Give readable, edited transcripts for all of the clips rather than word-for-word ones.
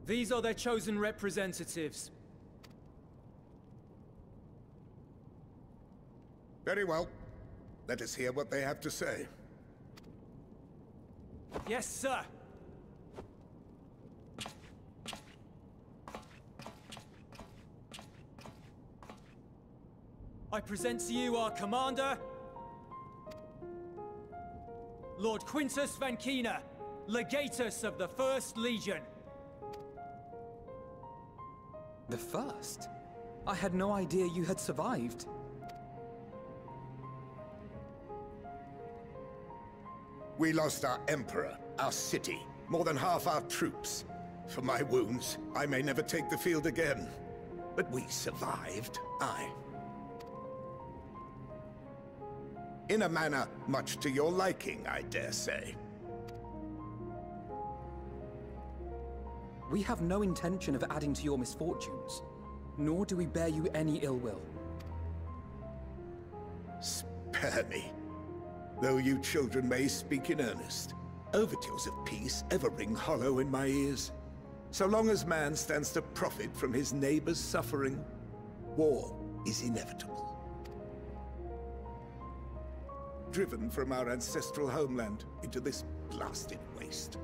These are their chosen representatives. Very well. Let us hear what they have to say. Yes, sir. I present to you our commander, Lord Quintus Van Kina, Legatus of the First Legion. The First? I had no idea you had survived. We lost our Emperor, our city, more than half our troops. For my wounds, I may never take the field again. But we survived, aye. In a manner much to your liking, I dare say. We have no intention of adding to your misfortunes, nor do we bear you any ill will. Spare me. Though you children may speak in earnest, overtures of peace ever ring hollow in my ears. So long as man stands to profit from his neighbor's suffering, war is inevitable. Driven from our ancestral homeland into this blasted waste.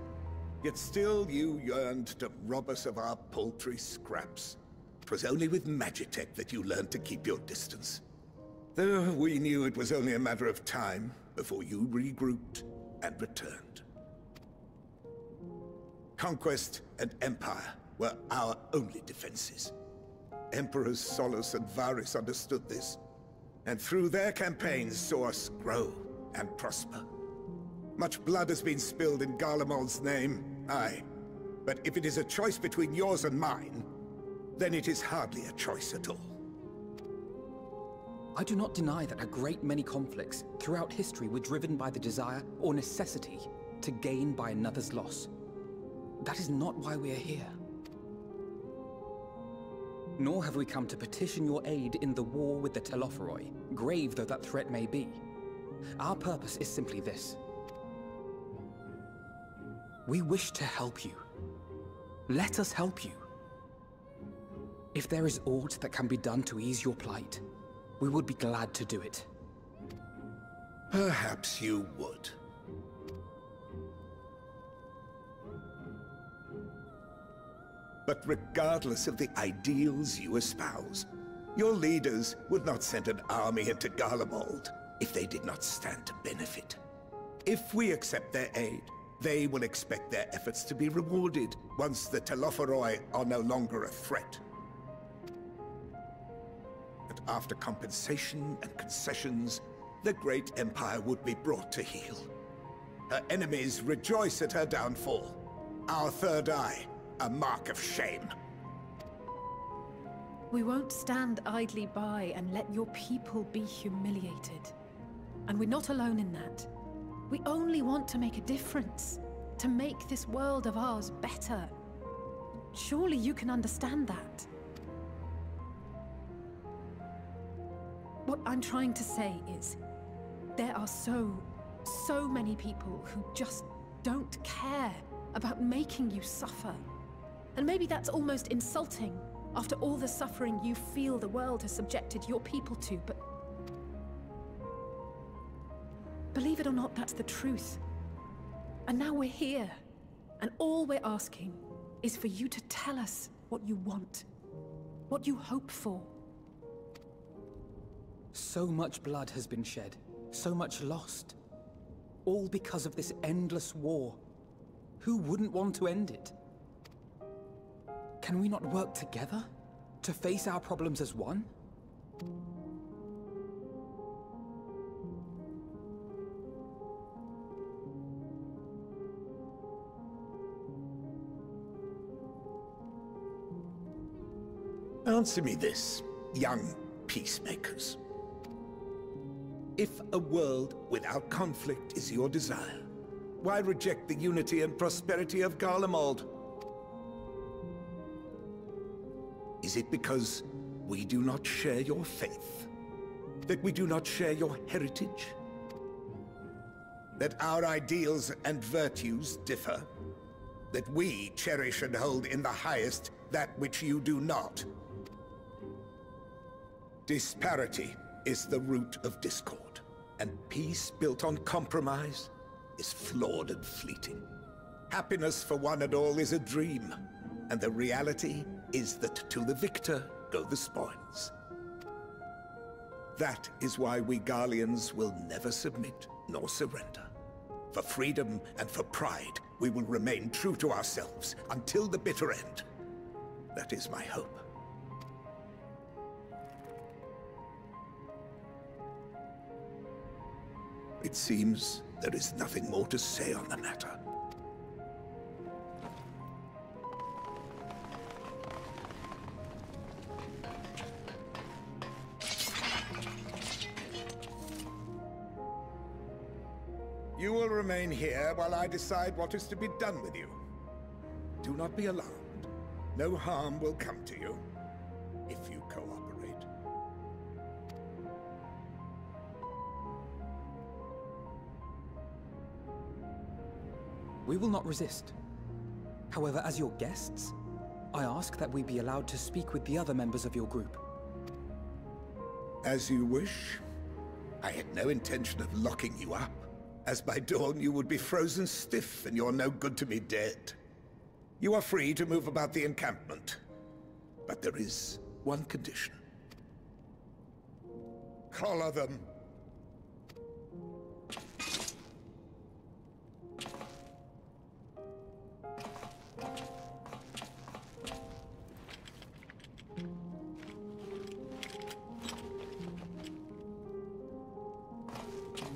Yet still you yearned to rob us of our paltry scraps. 'Twas only with Magitech that you learned to keep your distance. Though we knew it was only a matter of time before you regrouped and returned. Conquest and empire were our only defenses. Emperors Solus and Varus understood this, and through their campaigns saw us grow and prosper. Much blood has been spilled in Garlemald's name, aye. But if it is a choice between yours and mine, then it is hardly a choice at all. I do not deny that a great many conflicts throughout history were driven by the desire or necessity to gain by another's loss. That is not why we are here. Nor have we come to petition your aid in the war with the Telophoroi, grave though that threat may be. Our purpose is simply this. We wish to help you. Let us help you. If there is aught that can be done to ease your plight, we would be glad to do it. Perhaps you would. But regardless of the ideals you espouse, your leaders would not send an army into Garlemald if they did not stand to benefit. If we accept their aid, they will expect their efforts to be rewarded once the Telophoroi are no longer a threat. And after compensation and concessions, the great empire would be brought to heel. Her enemies rejoice at her downfall. Our third eye, a mark of shame. We won't stand idly by and let your people be humiliated. And we're not alone in that. We only want to make a difference, to make this world of ours better. Surely you can understand that. What I'm trying to say is, there are so many people who just don't care about making you suffer. And maybe that's almost insulting after all the suffering you feel the world has subjected your people to, but believe it or not, that's the truth. And now we're here, and all we're asking is for you to tell us what you want, what you hope for. So much blood has been shed, so much lost. All because of this endless war. Who wouldn't want to end it? Can we not work together to face our problems as one? Answer me this, young peacemakers. If a world without conflict is your desire, why reject the unity and prosperity of Garlemald? Is it because we do not share your faith? That we do not share your heritage? That our ideals and virtues differ? that we cherish and hold in the highest that which you do not. Disparity is the root of discord, and peace built on compromise is flawed and fleeting. Happiness for one and all is a dream, and the reality is that to the victor go the spoils. That is why we Garleans will never submit nor surrender. For freedom and for pride, we will remain true to ourselves until the bitter end. That is my hope. It seems there is nothing more to say on the matter. You will remain here while I decide what is to be done with you. Do not be alarmed. No harm will come to you if you cooperate. We will not resist. However, as your guests, I ask that we be allowed to speak with the other members of your group. As you wish. I had no intention of locking you up. As by dawn you would be frozen stiff and you're no good to me dead. You are free to move about the encampment. But there is one condition. Collar them.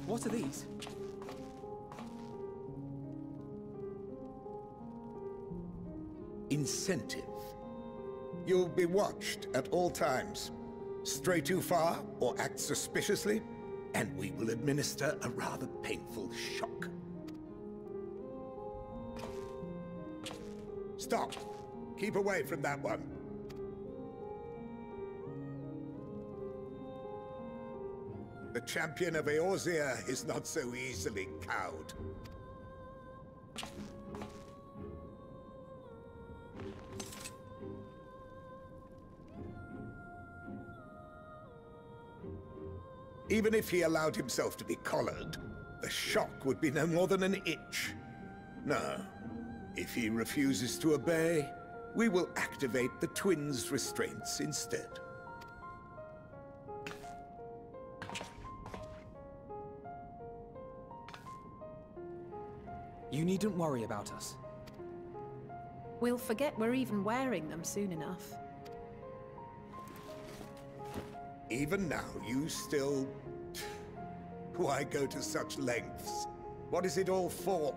What are these? Incentive. You'll be watched at all times. Stray too far or act suspiciously, and we will administer a rather painful shock. Stop! Keep away from that one. The champion of Eorzea is not so easily cowed. Even if he allowed himself to be collared, the shock would be no more than an itch. No. If he refuses to obey, we will activate the twins' restraints instead. You needn't worry about us. We'll forget we're even wearing them soon enough. Even now, you still... Why go to such lengths? What is it all for?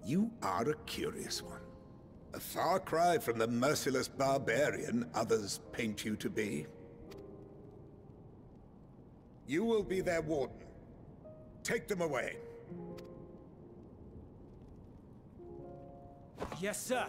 You are a curious one. A far cry from the merciless barbarian others paint you to be. You will be their warden. Take them away. Yes, sir.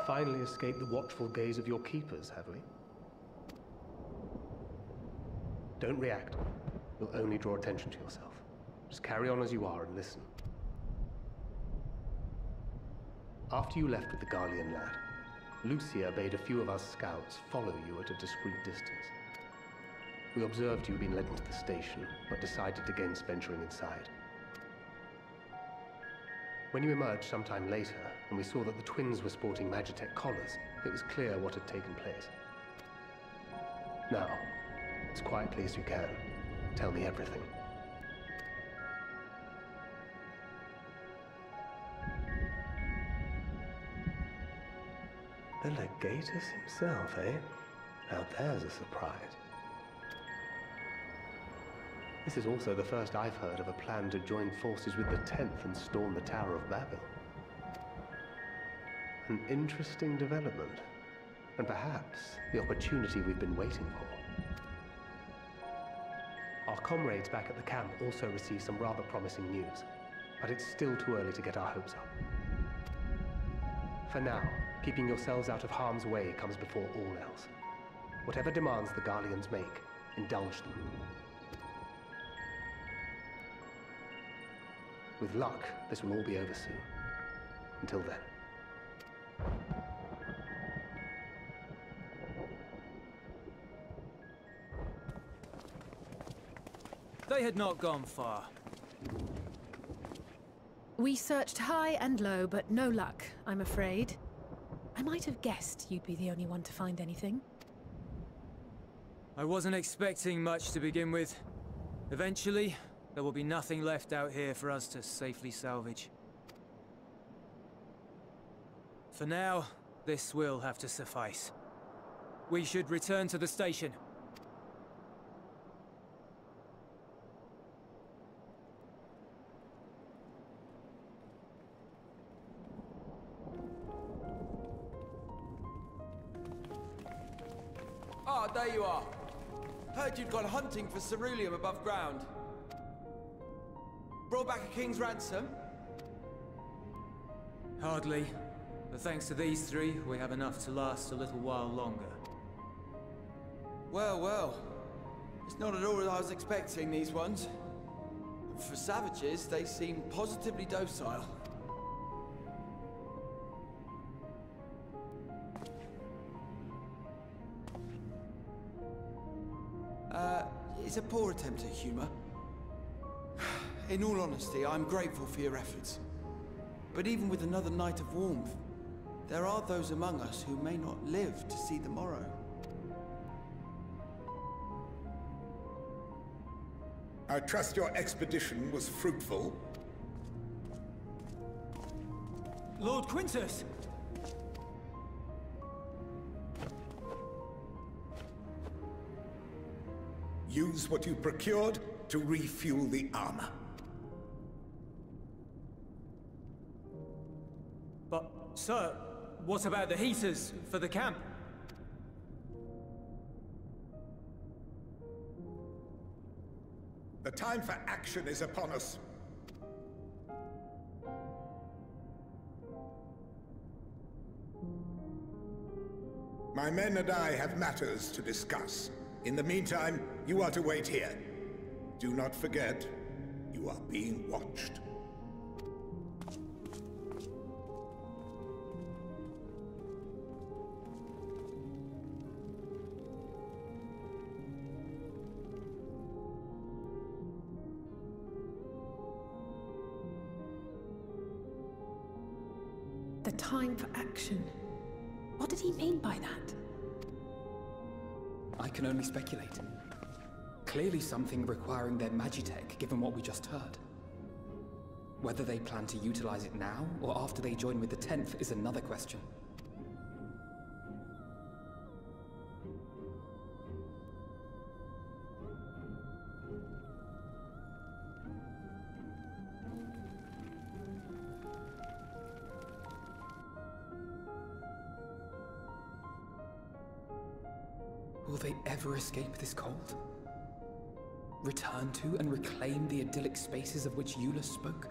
Finally escaped the watchful gaze of your keepers, have we? Don't react. You'll only draw attention to yourself. Just carry on as you are and listen. After you left with the Garlean lad, Lucia bade a few of us scouts follow you at a discreet distance. We observed you had been led into the station, but decided against venturing inside. When you emerged sometime later, and we saw that the twins were sporting Magitech collars, it was clear what had taken place. Now, as quietly as you can, tell me everything. The Legatus himself, eh? Now there's a surprise. This is also the first I've heard of a plan to join forces with the 10th and storm the Tower of Babel. An interesting development, and perhaps the opportunity we've been waiting for. Our comrades back at the camp also received some rather promising news, but it's still too early to get our hopes up. For now, keeping yourselves out of harm's way comes before all else. Whatever demands the Garleans make, indulge them. With luck, this will all be over soon. Until then. had not gone far. We searched high and low, but no luck, I'm afraid. I might have guessed you'd be the only one to find anything. I wasn't expecting much to begin with. Eventually, there will be nothing left out here for us to safely salvage. For now, this will have to suffice. We should return to the station. Ah, there you are. Heard you'd gone hunting for ceruleum above ground. Brought back a king's ransom? Hardly. But thanks to these three, we have enough to last a little while longer. Well, well. It's not at all what I was expecting, these ones. For savages, they seem positively docile. It's a poor attempt at humor. In all honesty, I'm grateful for your efforts. But even with another night of warmth, there are those among us who may not live to see the morrow. I trust your expedition was fruitful. Lord Quintus! Use what you procured to refuel the armor. But, sir, what about the heaters for the camp? The time for action is upon us. My men and I have matters to discuss. In the meantime, you are to wait here. Do not forget, you are being watched. The time for action. What did he mean by that? I can only speculate. Clearly something requiring their magitech, given what we just heard. Whether they plan to utilize it now, or after they join with the 10th, is another question. Will they ever escape this cold? Return to and reclaim the idyllic spaces of which Eulus spoke?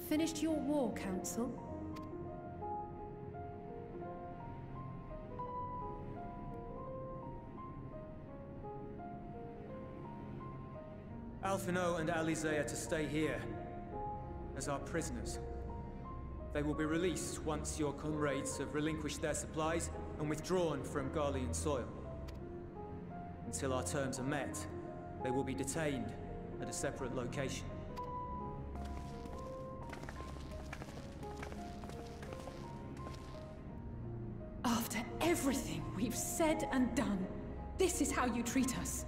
Finished your war, Council? Alphino and Alizé are to stay here as our prisoners. They will be released once your comrades have relinquished their supplies and withdrawn from Garlean soil. Until our terms are met, they will be detained at a separate location. After everything we've said and done, this is how you treat us.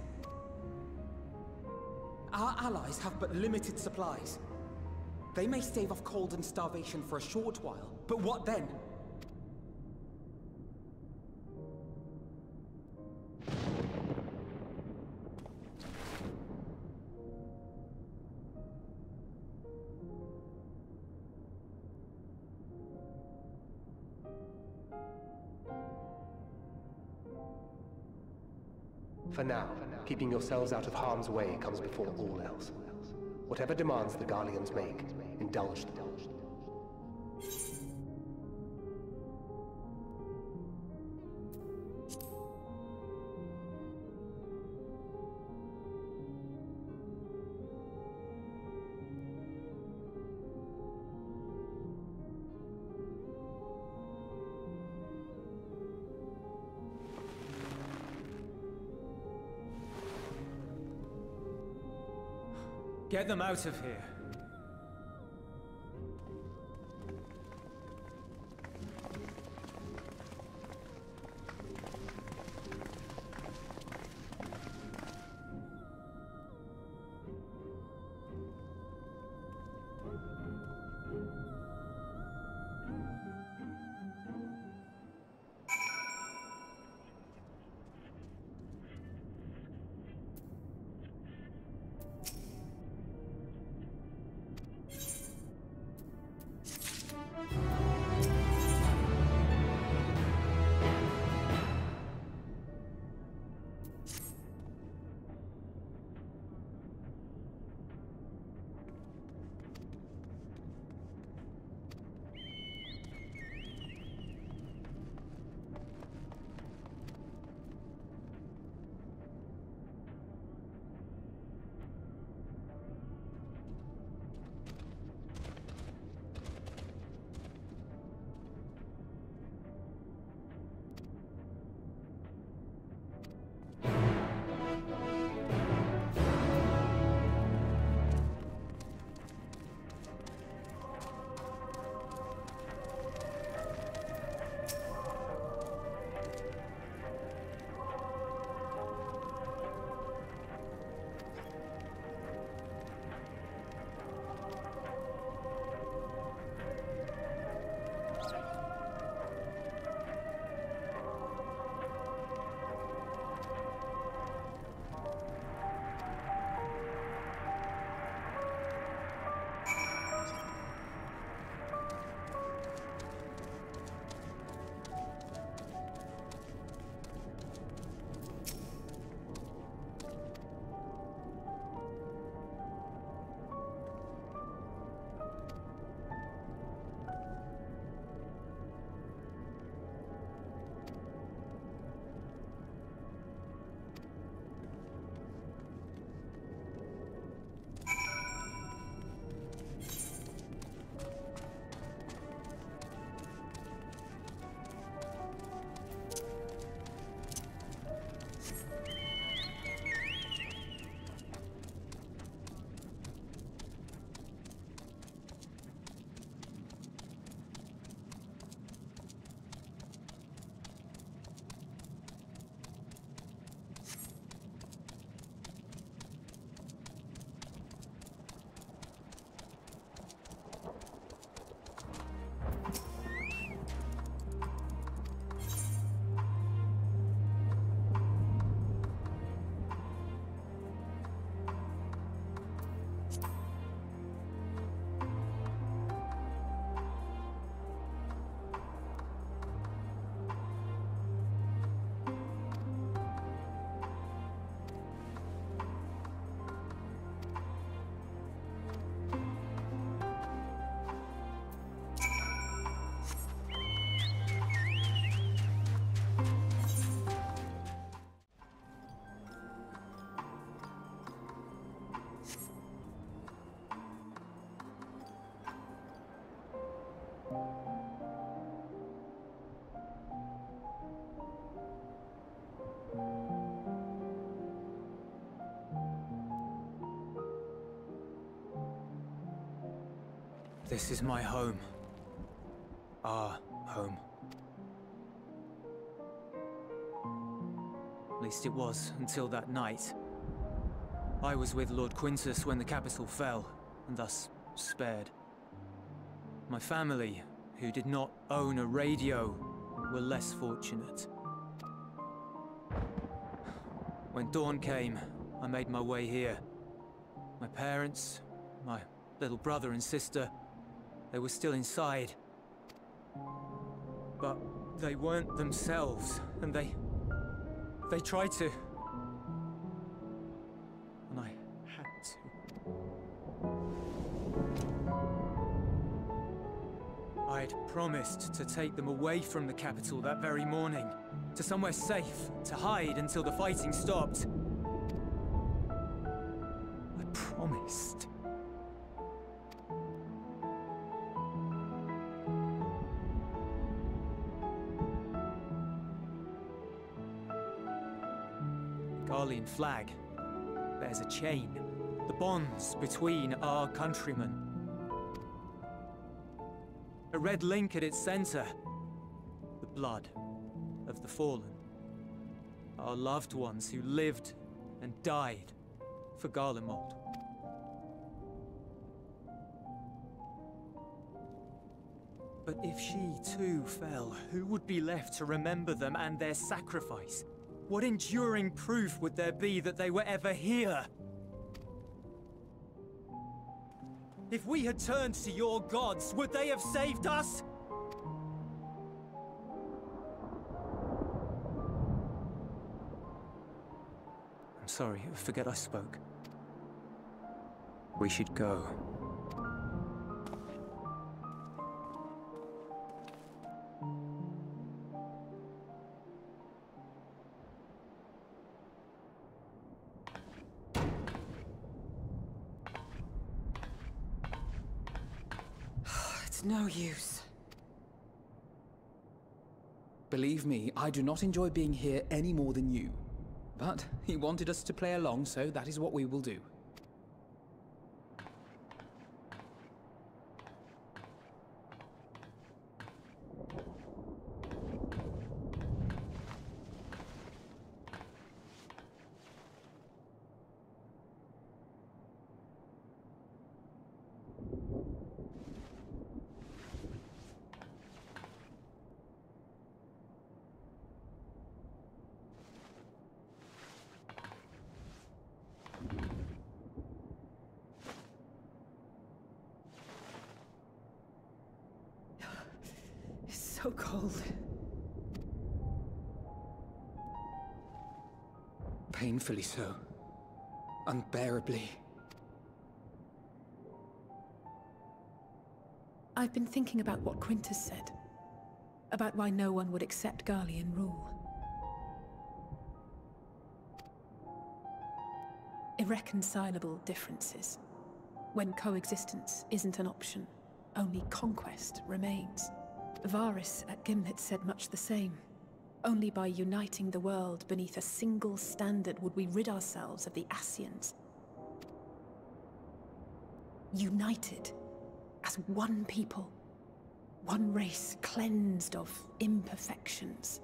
Our allies have but limited supplies. They may stave off cold and starvation for a short while, but what then? For now, keeping yourselves out of harm's way comes before all else. Whatever demands the Garleans make, indulge them. Get them out of here. This is my home. Our home. At least it was, until that night. I was with Lord Quintus when the capital fell, and thus spared. My family, who did not own a radio, were less fortunate. When dawn came, I made my way here. My parents, my little brother and sister, they were still inside. But they weren't themselves, and they tried to. And I had to. I'd promised to take them away from the capital that very morning, to somewhere safe, to hide until the fighting stopped. I promised. Garlean flag bears a chain. The bonds between our countrymen. A red link at its center. The blood of the fallen. Our loved ones who lived and died for Garlemald. But if she too fell, who would be left to remember them and their sacrifice? What enduring proof would there be that they were ever here? If we had turned to your gods, would they have saved us? I'm sorry, I forget I spoke. We should go. It's no use. Believe me, I do not enjoy being here any more than you. But he wanted us to play along, so that is what we will do. So cold. Painfully so. Unbearably. I've been thinking about what Quintus said. About why no one would accept Garlean rule. Irreconcilable differences. When coexistence isn't an option, only conquest remains. Varys at Gimlet said much the same. Only by uniting the world beneath a single standard would we rid ourselves of the Ascians. United as one people, one race cleansed of imperfections,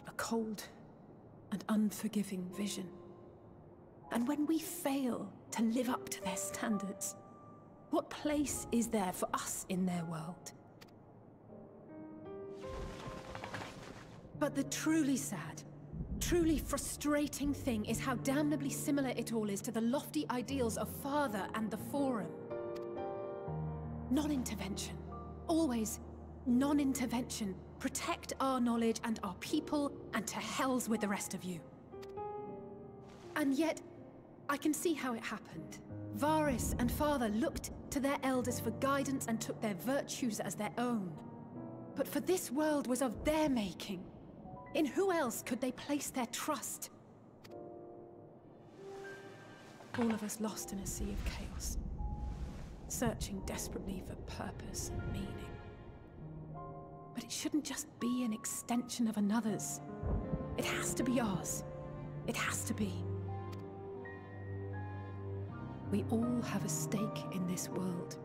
a cold and unforgiving vision. And when we fail to live up to their standards, what place is there for us in their world? But the truly sad, truly frustrating thing is how damnably similar it all is to the lofty ideals of Father and the Forum. Non-intervention. Always non-intervention. Protect our knowledge and our people, and to hells with the rest of you. And yet, I can see how it happened. Varys and Father looked to their elders for guidance and took their virtues as their own. But for this world was of their making. In who else could they place their trust? All of us lost in a sea of chaos, searching desperately for purpose and meaning. But it shouldn't just be an extension of another's. It has to be ours. It has to be. We all have a stake in this world.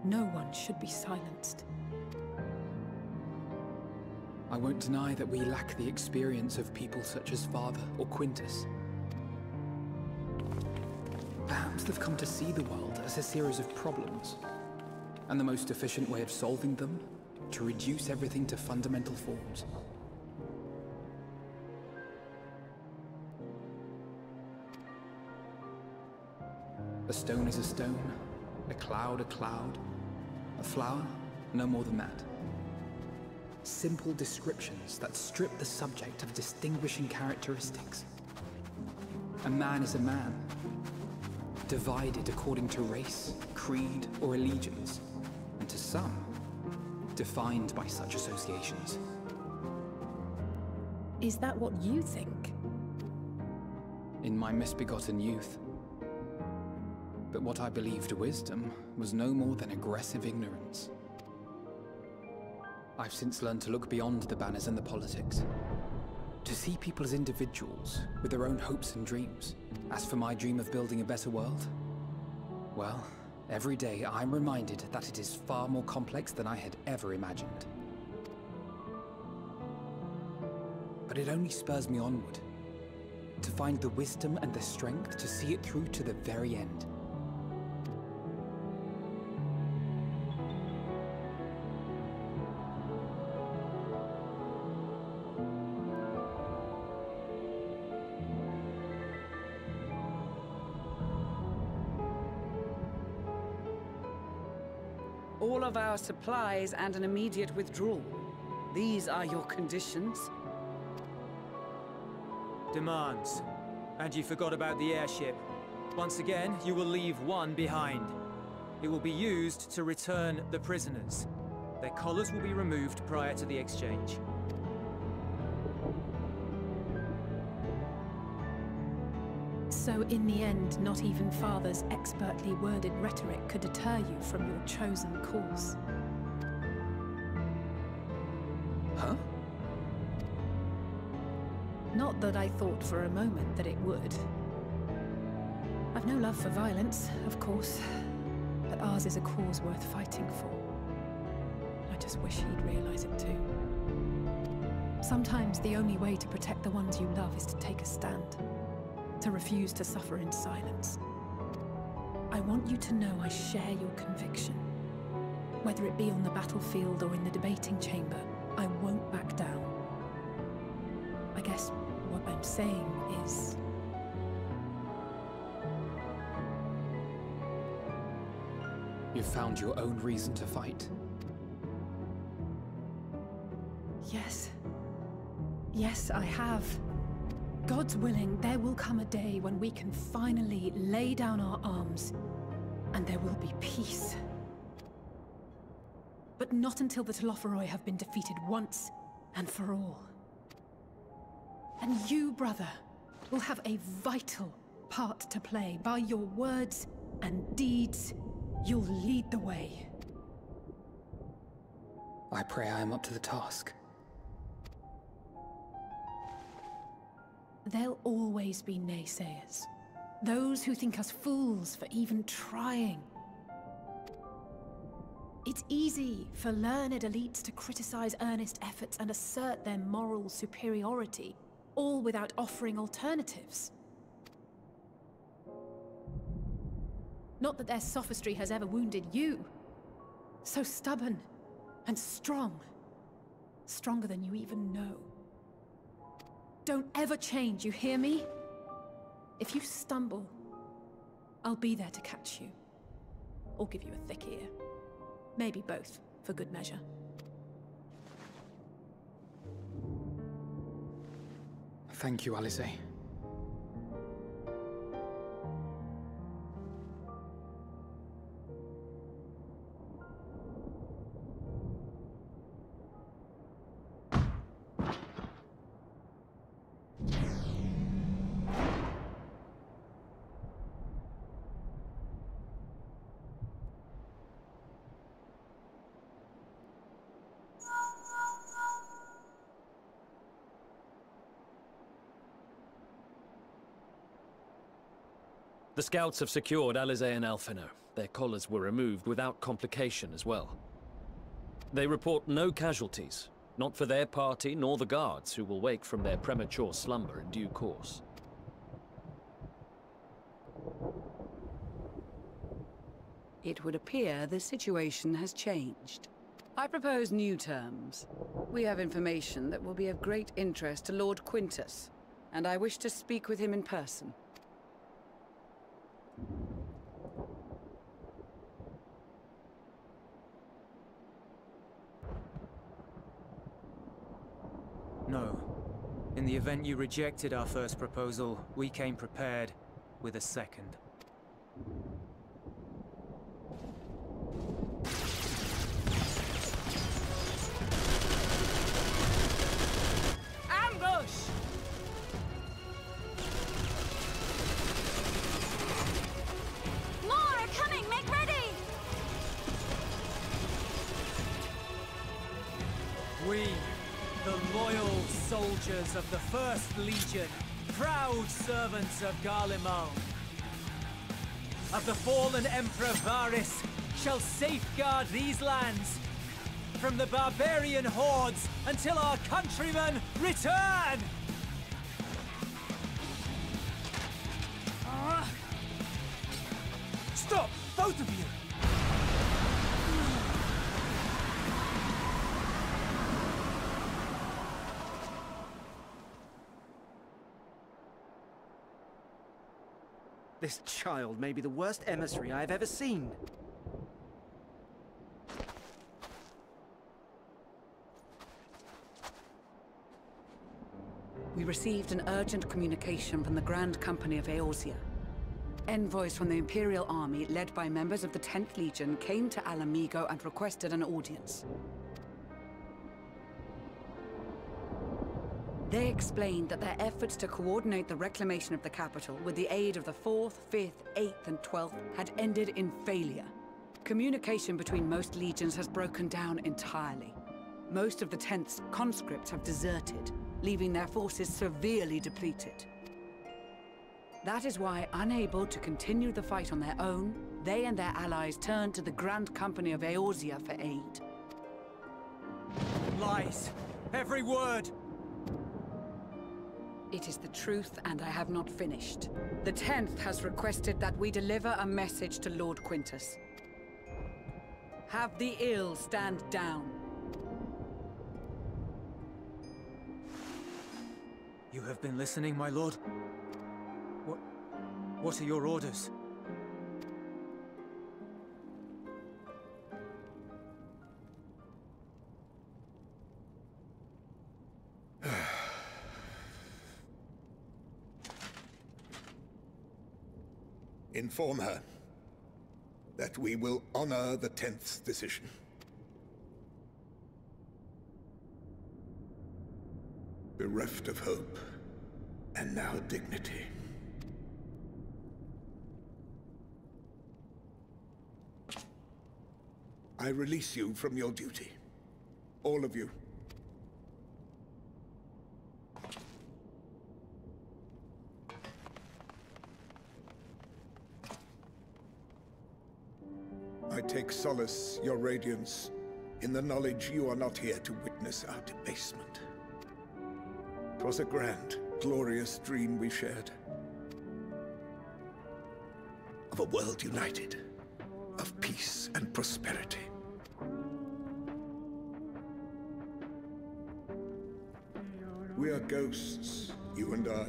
No one should be silenced. I won't deny that we lack the experience of people such as Father or Quintus. Perhaps they've come to see the world as a series of problems, and the most efficient way of solving them, to reduce everything to fundamental forms. A stone is a stone, a cloud, a flower, no more than that. Simple descriptions that strip the subject of distinguishing characteristics. A man is a man, divided according to race, creed, or allegiance, and to some, defined by such associations. Is that what you think? In my misbegotten youth. But what I believed wisdom was no more than aggressive ignorance. I've since learned to look beyond the banners and the politics. To see people as individuals, with their own hopes and dreams. As for my dream of building a better world, Well, every day I'm reminded that it is far more complex than I had ever imagined. But it only spurs me onward, to find the wisdom and the strength to see it through to the very end. All of our supplies and an immediate withdrawal. These are your conditions? Demands. And you forgot about the airship. Once again, you will leave one behind. It will be used to return the prisoners. Their collars will be removed prior to the exchange. So in the end, not even Father's expertly worded rhetoric could deter you from your chosen course. Huh? Not that I thought for a moment that it would. I've no love for violence, of course, but ours is a cause worth fighting for. I just wish he'd realize it too. Sometimes the only way to protect the ones you love is to take a stand. To refuse to suffer in silence. I want you to know I share your conviction. Whether it be on the battlefield or in the debating chamber, I won't back down. I guess what I'm saying is... You've found your own reason to fight. Yes. Yes, I have. God's willing, there will come a day when we can finally lay down our arms, and there will be peace. But not until the Telophoroi have been defeated once and for all. And you, brother, will have a vital part to play. By your words and deeds, you'll lead the way. I pray I am up to the task. There'll always be naysayers. Those who think us fools for even trying. It's easy for learned elites to criticize earnest efforts and assert their moral superiority, all without offering alternatives. Not that their sophistry has ever wounded you. So stubborn and strong. Stronger than you even know. Don't ever change, you hear me? If you stumble, I'll be there to catch you. Or give you a thick ear. Maybe both, for good measure. Thank you, Alice. The scouts have secured Alice and Alphino. Their collars were removed without complication as well. They report no casualties, not for their party nor the guards, who will wake from their premature slumber in due course. It would appear the situation has changed. I propose new terms. We have information that will be of great interest to Lord Quintus, and I wish to speak with him in person. No. In the event you rejected our first proposal, we came prepared with a second. Ambush! More are coming! Make ready! We, the loyal soldiers of the First Legion, proud servants of Garleans, of the fallen Emperor Varys shall safeguard these lands from the barbarian hordes until our countrymen return! Stop, both of you! This child may be the worst emissary I have ever seen. We received an urgent communication from the Grand Company of Eorzea. Envoys from the Imperial Army, led by members of the 10th Legion, came to Alamigo and requested an audience. They explained that their efforts to coordinate the reclamation of the capital with the aid of the 4th, 5th, 8th, and 12th had ended in failure. Communication between most legions has broken down entirely. Most of the 10th's conscripts have deserted, leaving their forces severely depleted. That is why, unable to continue the fight on their own, they and their allies turned to the Grand Company of Eorzea for aid. Lies! Every word! It is the truth, and I have not finished. The 10th has requested that we deliver a message to Lord Quintus. Have the ill stand down. You have been listening, my lord? What are your orders? Inform her that we will honor the 10th's decision. Bereft of hope, and now dignity. I release you from your duty. All of you. I take solace, your radiance, in the knowledge you are not here to witness our debasement. 'Twas a grand, glorious dream we shared. Of a world united, of peace and prosperity. We are ghosts, you and I,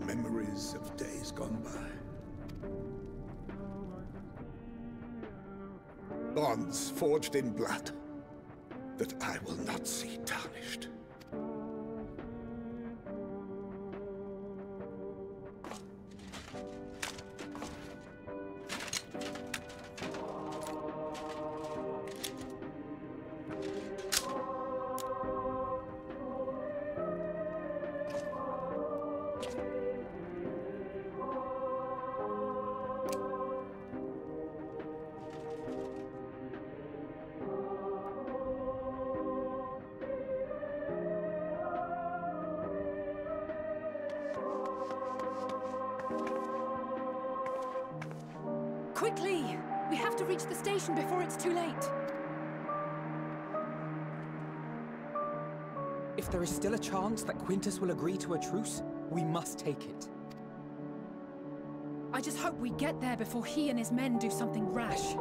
memories of days gone by. Bonds forged in blood that I will not see tarnished. Quickly! We have to reach the station before it's too late. If there is still a chance that Quintus will agree to a truce, we must take it. I just hope we get there before he and his men do something rash.